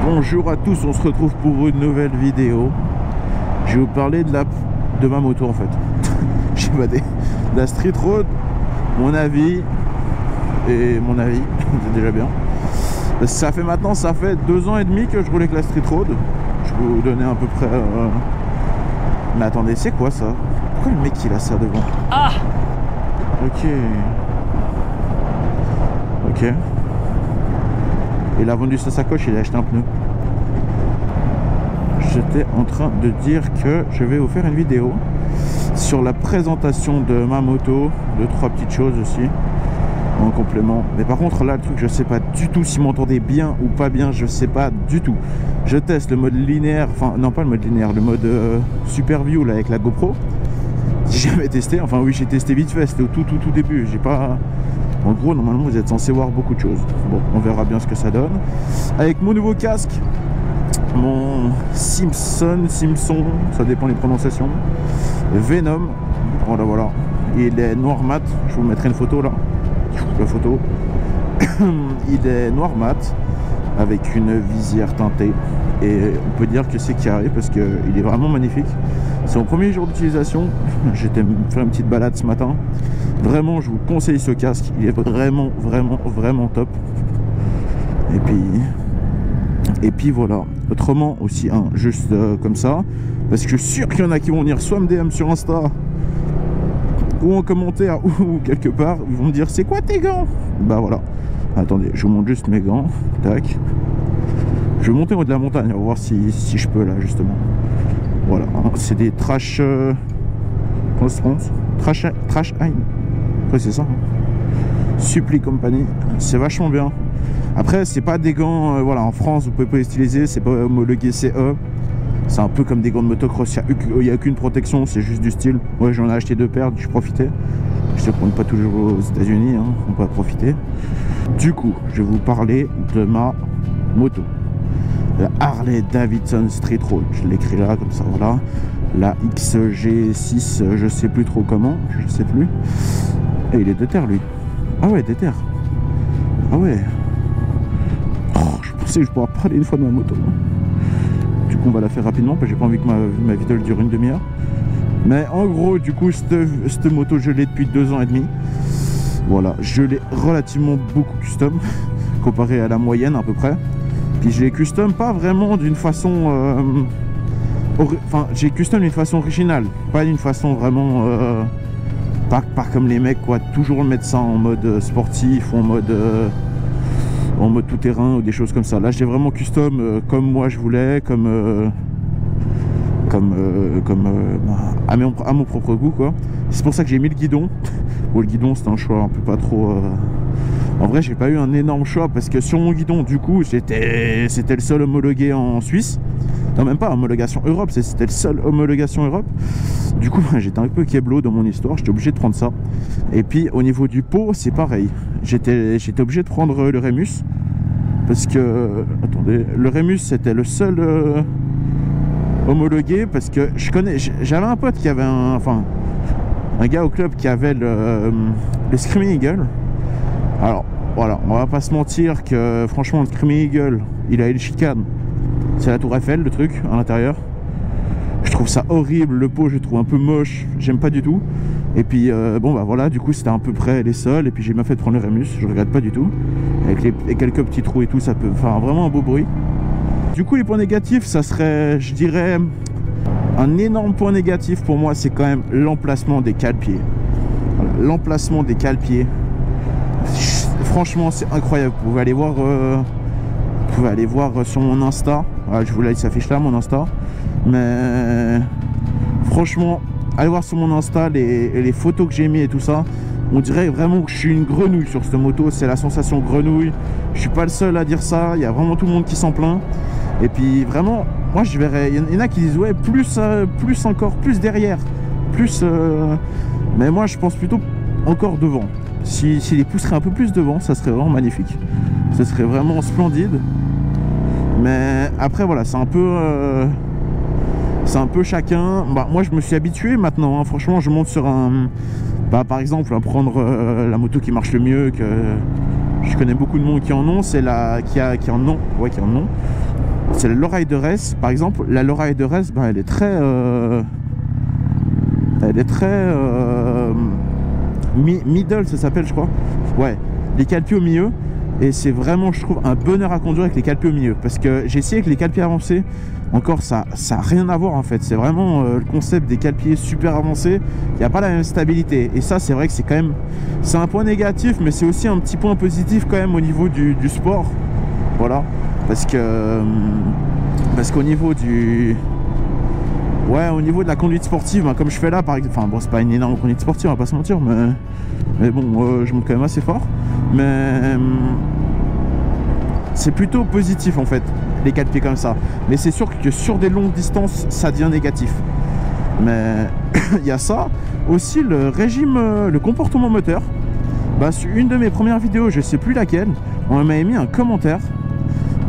Bonjour à tous, on se retrouve pour une nouvelle vidéo. Je vais vous parler de ma moto en fait. J'ai badé. De la Street Road, mon avis, c'est déjà bien. Ça fait 2 ans et demi que je roule avec la Street Road. Je vais vous donner à peu près... Mais attendez, c'est quoi ça? Pourquoi le mec il a ça devant? Ah! Ok. Ok. Il a vendu sa sacoche, il a acheté un pneu. J'étais en train de dire que je vais vous faire une vidéo sur la présentation de ma moto, 2-3 petites choses aussi en complément. Mais par contre là le truc, je sais pas du tout si vous m'entendez bien ou pas bien, je sais pas du tout. Je teste le mode linéaire, enfin non pas le mode linéaire, le mode Super View là avec la GoPro. J'ai jamais testé, enfin oui j'ai testé vite fait, c'était au tout début, j'ai pas... En gros, normalement, vous êtes censé voir beaucoup de choses. Bon, on verra bien ce que ça donne. Avec mon nouveau casque, mon Simpson, ça dépend des prononciations. Venom, voilà, voilà. Il est noir mat. Je vous mettrai une photo là. La photo. Il est noir mat avec une visière teintée. Et on peut dire que c'est carré parce qu'il est vraiment magnifique. C'est mon premier jour d'utilisation. J'étais faire une petite balade ce matin. Vraiment, je vous conseille ce casque. Il est vraiment top. Et puis voilà. Autrement aussi, hein, juste comme ça. Parce que je suis sûr qu'il y en a qui vont venir soit me DM sur Insta ou en commentaire ou quelque part. Ils vont me dire c'est quoi tes gants? Bah voilà. Attendez, je vous montre juste mes gants. Tac. Je vais monter en haut de la montagne. On va voir si je peux là justement. Voilà. C'est des trash. Trash Ein. Ouais, c'est ça. Supply Company. C'est vachement bien. Après, c'est pas des gants. Voilà, en France, vous pouvez pas les utiliser. C'est pas homologué CE. C'est un peu comme des gants de motocross. Il n'y a qu'une protection. C'est juste du style. Ouais, j'en ai acheté 2 paires. Je profitais. Je sais qu'on n'est pas toujours aux États-Unis. Hein, on peut profiter. Du coup, je vais vous parler de ma moto. La Harley Davidson Street Road. Je l'écris là, comme ça, voilà. La XG6, je sais plus trop comment. Je sais plus. Et il est déter lui. Ah ouais, déter. Ah ouais. Oh, je pensais que je pourrais parler une fois de ma moto. Du coup on va la faire rapidement parce que j'ai pas envie que ma vidéo dure une demi-heure. Mais en gros du coup cette moto je l'ai depuis 2 ans et demi. Voilà, je l'ai relativement beaucoup custom comparé à la moyenne à peu près. Puis je l'ai custom pas vraiment d'une façon... Enfin j'ai custom d'une façon originale. Pas d'une façon vraiment... Pas comme les mecs quoi, toujours mettre ça en mode sportif ou en mode tout terrain ou des choses comme ça. Là j'ai vraiment custom comme moi je voulais, à mon propre goût quoi. C'est pour ça que j'ai mis le guidon. Bon, le guidon c'est un choix un peu pas trop... En vrai j'ai pas eu un énorme choix parce que sur mon guidon du coup c'était le seul homologué en Suisse. Non même pas homologation Europe, c'était le seul homologation Europe. Du coup j'étais un peu keblo dans mon histoire, j'étais obligé de prendre ça. Et puis au niveau du pot c'est pareil, j'étais obligé de prendre le Remus. Parce que, attendez, le Remus c'était le seul homologué. Parce que j'avais un pote qui avait un gars au club qui avait le Screaming Eagle. Alors voilà, on va pas se mentir que franchement le Screaming Eagle, il a eu le chicane. C'est la tour Eiffel le truc à l'intérieur. Je trouve ça horrible, le pot je le trouve un peu moche, j'aime pas du tout. Et puis bon bah voilà, du coup c'était à peu près les seuls. Et puis j'ai bien fait de prendre le Remus, je regrette pas du tout. Avec les quelques petits trous et tout, ça peut faire vraiment un beau bruit. Du coup les points négatifs, ça serait, je dirais, un énorme point négatif pour moi, c'est quand même l'emplacement des cale-pieds. Voilà, l'emplacement des cale-pieds. Franchement c'est incroyable, vous pouvez aller voir sur mon Insta. Voilà, je vous laisse, il s'affiche là mon Insta. Mais franchement, allez voir sur mon Insta les photos que j'ai mis et tout ça. On dirait vraiment que je suis une grenouille sur cette moto. C'est la sensation grenouille. Je suis pas le seul à dire ça. Il y a vraiment tout le monde qui s'en plaint. Et puis vraiment, moi je verrais. Il y en a qui disent ouais, plus encore, plus derrière. Mais moi je pense plutôt encore devant. S'il les pousserait un peu plus devant, ça serait vraiment magnifique. Ce serait vraiment splendide. Mais après voilà, c'est un peu chacun. Bah, moi je me suis habitué maintenant, hein. Franchement je monte sur un... Bah, par exemple prendre la moto qui marche le mieux, que je connais beaucoup de monde qui en ont, c'est la qui en ont. c'est la Lowrider S. Par exemple, la Lowrider S, bah, elle est très middle, ça s'appelle, je crois. Ouais, les calpiers au milieu. Et c'est vraiment, je trouve, un bonheur à conduire avec les calpiers au milieu. Parce que j'ai essayé avec les calpiers avancés. Encore, ça n'a rien à voir en fait. C'est vraiment le concept des calpiers super avancés. Il n'y a pas la même stabilité. Et ça, c'est vrai que c'est quand même... C'est un point négatif, mais c'est aussi un petit point positif quand même au niveau du sport. Voilà. Parce qu'au niveau du... Ouais, au niveau de la conduite sportive, hein, comme je fais là, par exemple... Enfin, bon, c'est pas une énorme conduite sportive, on va pas se mentir, mais bon, je monte quand même assez fort. Mais... c'est plutôt positif en fait, les calpiers comme ça. Mais c'est sûr que sur des longues distances, ça devient négatif. Mais il y a ça. Aussi le régime, le comportement moteur. Bah, sur une de mes premières vidéos, je sais plus laquelle, on m'avait mis un commentaire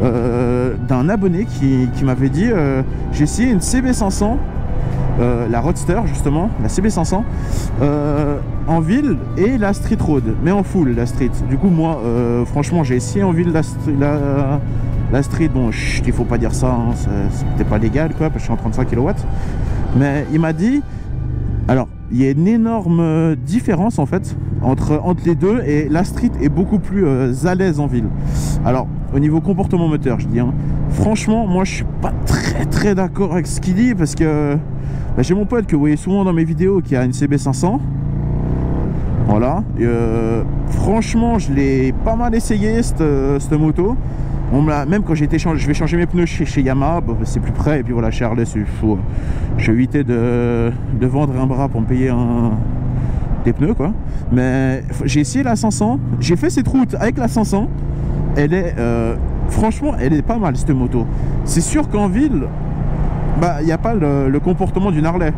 d'un abonné qui m'avait dit j'ai essayé une CB500, la Roadster justement, la CB500 en ville et la Street Road, mais en full la Street. Du coup moi franchement j'ai essayé en ville la Street. Bon, il faut pas dire ça, hein, c'était pas légal quoi, parce que je suis en 35 kW. Mais il m'a dit, alors il y a une énorme différence en fait entre les deux, et la Street est beaucoup plus à l'aise en ville. Alors au niveau comportement moteur, je dis, hein, franchement moi je suis pas très d'accord avec ce qu'il dit, parce que bah, j'ai mon pote que vous voyez souvent dans mes vidéos qui a une CB500. Voilà, franchement je l'ai pas mal essayé cette moto. Même quand j'ai été je vais changer mes pneus chez Yamaha, bah, c'est plus près, et puis voilà, chez Harley, je vais éviter de vendre un bras pour me payer des pneus quoi. Mais j'ai essayé la 500, j'ai fait cette route avec la 500, elle est franchement elle est pas mal cette moto. C'est sûr qu'en ville, bah il n'y a pas le comportement d'une Harley.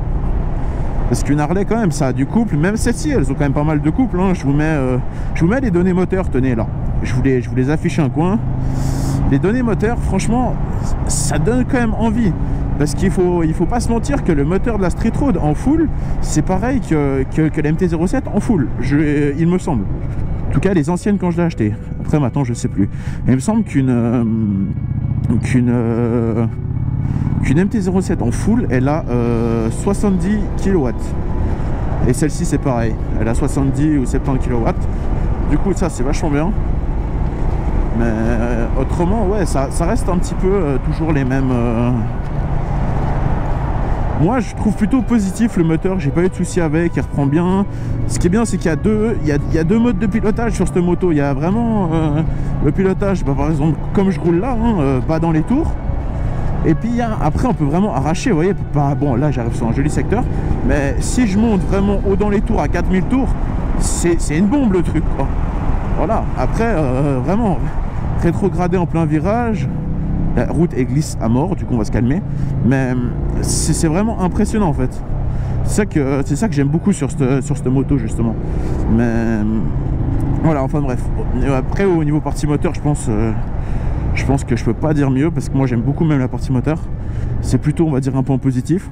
Parce qu'une Harley quand même ça a du couple, même celles-ci elles ont quand même pas mal de couple, hein. Je vous mets les données moteurs, tenez là, je vous les affiche un coin. Les données moteurs, franchement ça donne quand même envie, parce qu'il faut pas se mentir que le moteur de la Street Road en full, c'est pareil que la MT-07 en full, il me semble. En tout cas les anciennes quand je l'ai acheté. Après maintenant je sais plus. Et il me semble qu'une MT-07 en full, elle a 70 kW. Et celle-ci c'est pareil, elle a 70 ou 70 kW. Du coup ça c'est vachement bien. Mais autrement ouais, ça reste un petit peu toujours les mêmes... Moi je trouve plutôt positif le moteur, j'ai pas eu de soucis avec, il reprend bien. Ce qui est bien c'est qu'il y a deux modes de pilotage sur cette moto. Il y a vraiment le pilotage, bah, par exemple comme je roule là, hein, pas dans les tours. Et puis après on peut vraiment arracher, vous voyez, bon là j'arrive sur un joli secteur, mais si je monte vraiment haut dans les tours à 4000 tours, c'est une bombe le truc quoi. Voilà, après vraiment rétrogradé en plein virage, la route elle glisse à mort, du coup on va se calmer, mais c'est vraiment impressionnant en fait. C'est ça que j'aime beaucoup sur cette moto justement. Mais voilà, enfin bref, après au niveau partie moteur je pense que je peux pas dire mieux, parce que moi j'aime beaucoup même la partie moteur. C'est plutôt on va dire un point positif.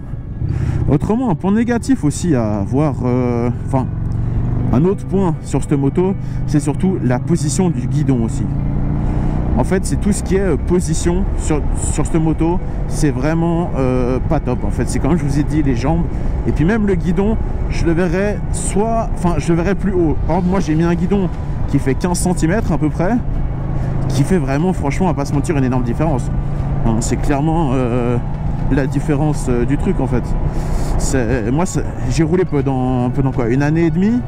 Autrement un point négatif aussi à voir, enfin un autre point sur cette moto, c'est surtout la position du guidon aussi. En fait c'est tout ce qui est position sur cette moto, c'est vraiment pas top en fait. C'est comme je vous ai dit, les jambes, et puis même le guidon je le verrais je le verrais plus haut. Par exemple moi j'ai mis un guidon qui fait 15 cm à peu près, qui fait vraiment franchement à pas se mentir une énorme différence. C'est clairement la différence du truc en fait. Moi j'ai roulé pendant quoi, une année et demie.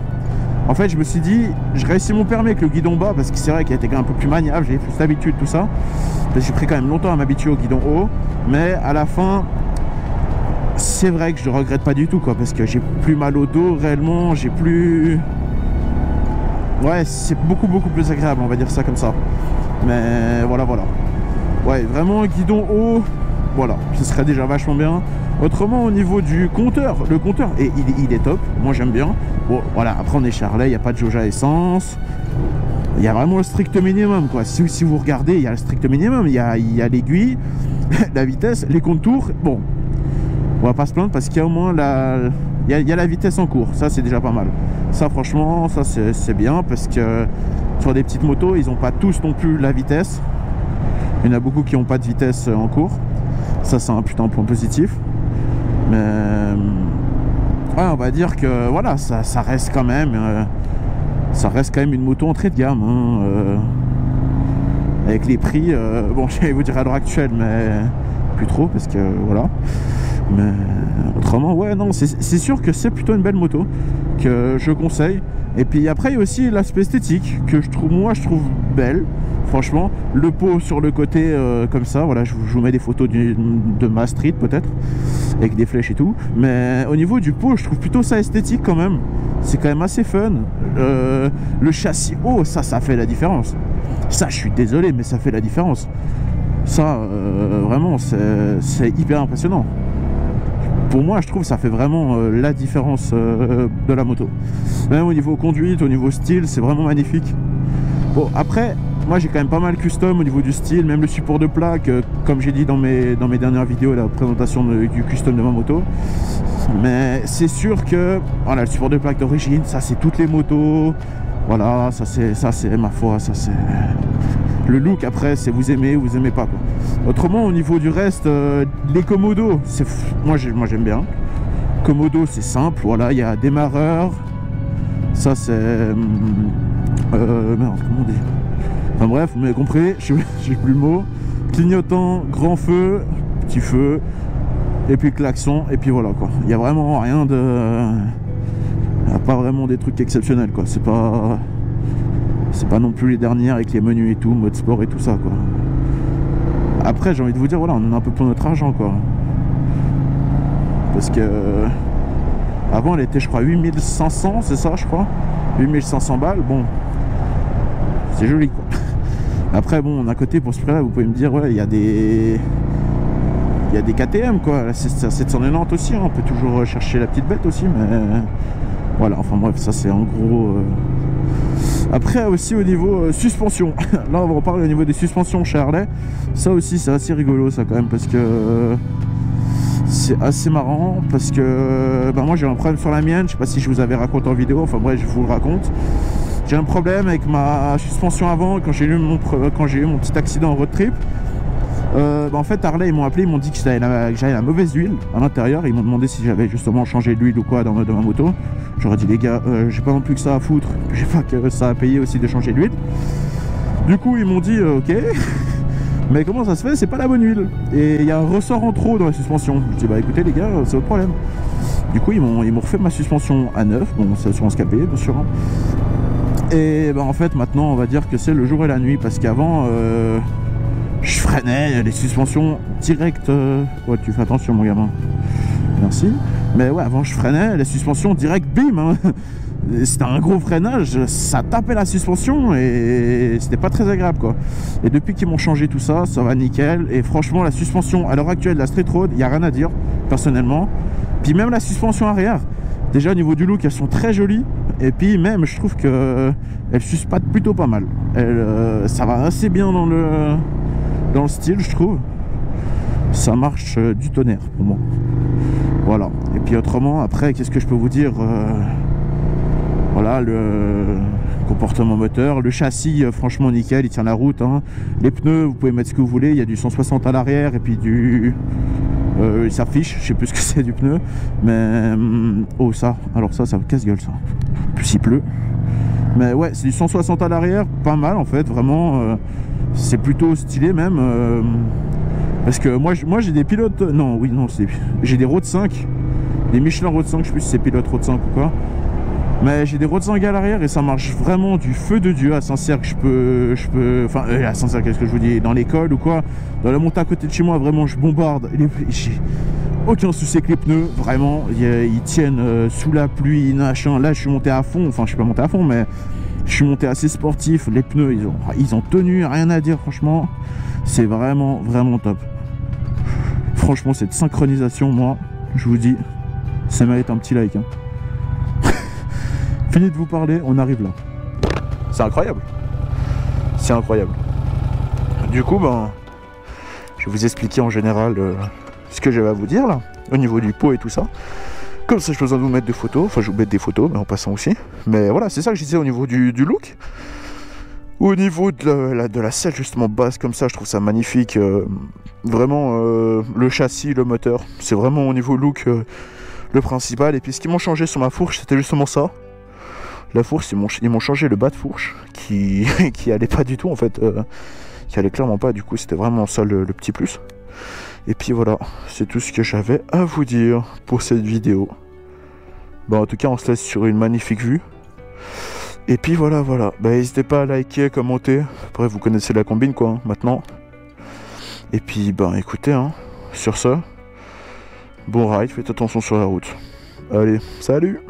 En fait je me suis dit je réussis mon permis avec le guidon bas, parce que c'est vrai qu'il était quand même un peu plus maniable, j'ai plus d'habitude tout ça, parce que j'ai pris quand même longtemps à m'habituer au guidon haut. Mais à la fin c'est vrai que je regrette pas du tout quoi, parce que j'ai plus mal au dos réellement, j'ai plus... Ouais, c'est beaucoup plus agréable, on va dire ça comme ça. Mais voilà. Ouais, vraiment guidon haut, voilà, ce serait déjà vachement bien. Autrement au niveau du compteur, le compteur il est top, moi j'aime bien. Bon voilà, après on est chez Harley, il n'y a pas de jauge à essence, il y a vraiment le strict minimum quoi. Si vous regardez, il y a le strict minimum, il y a l'aiguille, la vitesse, les contours. Bon, on va pas se plaindre parce qu'il y a au moins il y a la vitesse en cours, ça c'est déjà pas mal. Ça franchement, ça c'est bien, parce que sur des petites motos, ils n'ont pas tous non plus la vitesse. Il y en a beaucoup qui n'ont pas de vitesse en cours. Ça, c'est un putain de point positif. Mais ouais, on va dire que voilà, ça reste quand même une moto entrée de gamme, hein, avec les prix, bon, j'allais vous dire à l'heure actuelle, mais plus trop, parce que voilà. Mais autrement, ouais, non, c'est sûr que c'est plutôt une belle moto que je conseille. Et puis après, il y a aussi l'aspect esthétique que je trouve belle. Franchement, le pot sur le côté comme ça, voilà, je vous mets des photos de ma street peut-être, avec des flèches et tout. Mais au niveau du pot, je trouve plutôt ça esthétique quand même. C'est quand même assez fun. Le châssis haut, ça fait la différence. Ça, je suis désolé, mais ça fait la différence. Ça, vraiment, c'est hyper impressionnant. Pour moi, je trouve que ça fait vraiment la différence de la moto. Même au niveau conduite, au niveau style, c'est vraiment magnifique. Bon, après, moi j'ai quand même pas mal custom au niveau du style, même le support de plaque, comme j'ai dit dans mes dernières vidéos, la présentation du custom de ma moto. Mais c'est sûr que, voilà, le support de plaque d'origine, ça c'est toutes les motos. Voilà, ça c'est ma foi, ça c'est... Le look après, c'est vous aimez pas quoi. Autrement, au niveau du reste, les Komodo, moi j'aime bien. Komodo, c'est simple, voilà, il y a démarreur. Ça c'est... merde, comment on dit? Enfin bref, vous m'avez compris, j'ai plus le mot. Clignotant, grand feu, petit feu, et puis klaxon, et puis voilà quoi. Il n'y a vraiment rien de... Il n'y a pas vraiment des trucs exceptionnels quoi. C'est pas non plus les dernières avec les menus et tout, mode sport et tout ça quoi. Après j'ai envie de vous dire, voilà, on en a un peu pour notre argent quoi. Parce que avant elle était je crois 8500, c'est ça je crois, 8500 balles, bon c'est joli quoi. Après bon, à côté pour ce prix là vous pouvez me dire ouais, il y a des KTM quoi, la 790 aussi, hein. On peut toujours chercher la petite bête aussi, mais voilà, enfin bref, ça c'est en gros Après aussi au niveau suspension, là on va reparler au niveau des suspensions chez Harley. Ça aussi c'est assez rigolo ça quand même, parce que c'est assez marrant, parce que moi j'ai un problème sur la mienne, je sais pas si je vous avais raconté en vidéo, enfin bref je vous le raconte. J'ai un problème avec ma suspension avant quand j'ai eu mon petit accident en road trip. En fait Harley ils m'ont appelé, ils m'ont dit que j'avais la mauvaise huile à l'intérieur. Ils m'ont demandé si j'avais justement changé l'huile ou quoi dans ma moto. J'aurais dit les gars, j'ai pas non plus que ça à foutre, j'ai pas que ça à payer aussi de changer l'huile. Du coup ils m'ont dit ok, mais comment ça se fait, c'est pas la bonne huile et il y a un ressort en trop dans la suspension. Je dis bah écoutez les gars, c'est votre problème. Du coup ils m'ont refait ma suspension à neuf, bon c'est assurance capée bien sûr, hein. Et en fait maintenant on va dire que c'est le jour et la nuit, parce qu'avant je freinais les suspensions directes. Ouais, tu fais attention mon gamin, merci. Mais ouais, avant je freinais les suspensions direct, bim, hein. C'était un gros freinage, ça tapait la suspension et c'était pas très agréable quoi. Et depuis qu'ils m'ont changé tout ça, ça va nickel. Et franchement la suspension à l'heure actuelle de la Street Road, il n'y a rien à dire personnellement. Puis même la suspension arrière, déjà au niveau du look elles sont très jolies. Et puis même je trouve que elles suspendent plutôt pas mal. Ça va assez bien dans le style, je trouve. Ça marche du tonnerre pour moi. Voilà. Et puis autrement après, qu'est-ce que je peux vous dire, voilà, le comportement moteur, le châssis franchement nickel, il tient la route, hein. Les pneus vous pouvez mettre ce que vous voulez, il y a du 160 à l'arrière et puis du il s'affiche, je sais plus ce que c'est du pneu, mais oh ça, alors ça casse-gueule ça, plus il pleut. Mais ouais, c'est du 160 à l'arrière, pas mal en fait, vraiment, c'est plutôt stylé même, parce que moi j'ai des pilotes, j'ai des Road 5, des Michelin Road 5, je sais plus si c'est pilote Road 5 ou quoi, mais j'ai des Road 5 à l'arrière et ça marche vraiment du feu de Dieu. À Saint-Cergue enfin à Saint-Cergue, qu'est-ce que je vous dis, dans l'école ou quoi, dans la montée à côté de chez moi, vraiment je bombarde, j'ai aucun souci avec les pneus, vraiment ils tiennent sous la pluie, machin. Là je suis monté à fond, enfin je suis pas monté à fond, mais je suis monté assez sportif, les pneus ils ont tenu, rien à dire, franchement c'est vraiment top. Franchement cette synchronisation, moi je vous dis, ça mérite un petit like, hein. Fini de vous parler, on arrive là. C'est incroyable. C'est incroyable. Du coup, je vais vous expliquer en général ce que j'avais à vous dire là, au niveau du pot et tout ça. Comme ça, je besoin de vous mettre des photos. Enfin, je vous mets des photos, mais en passant aussi. Mais voilà, c'est ça que je disais au niveau du look. Au niveau de la selle justement basse comme ça, je trouve ça magnifique. Vraiment le châssis, le moteur, c'est vraiment au niveau look le principal. Et puis ce qu'ils m'ont changé sur ma fourche, c'était justement ça. La fourche, ils m'ont changé le bas de fourche qui qui allait pas du tout en fait, qui allait clairement pas. Du coup, c'était vraiment ça le petit plus. Et puis voilà, c'est tout ce que j'avais à vous dire pour cette vidéo. Bon, en tout cas, on se laisse sur une magnifique vue. Et puis voilà. Bah, n'hésitez pas à liker, commenter. Après, vous connaissez la combine quoi, hein, maintenant. Et puis, bah écoutez, hein, sur ça, bon ride, faites attention sur la route. Allez, salut!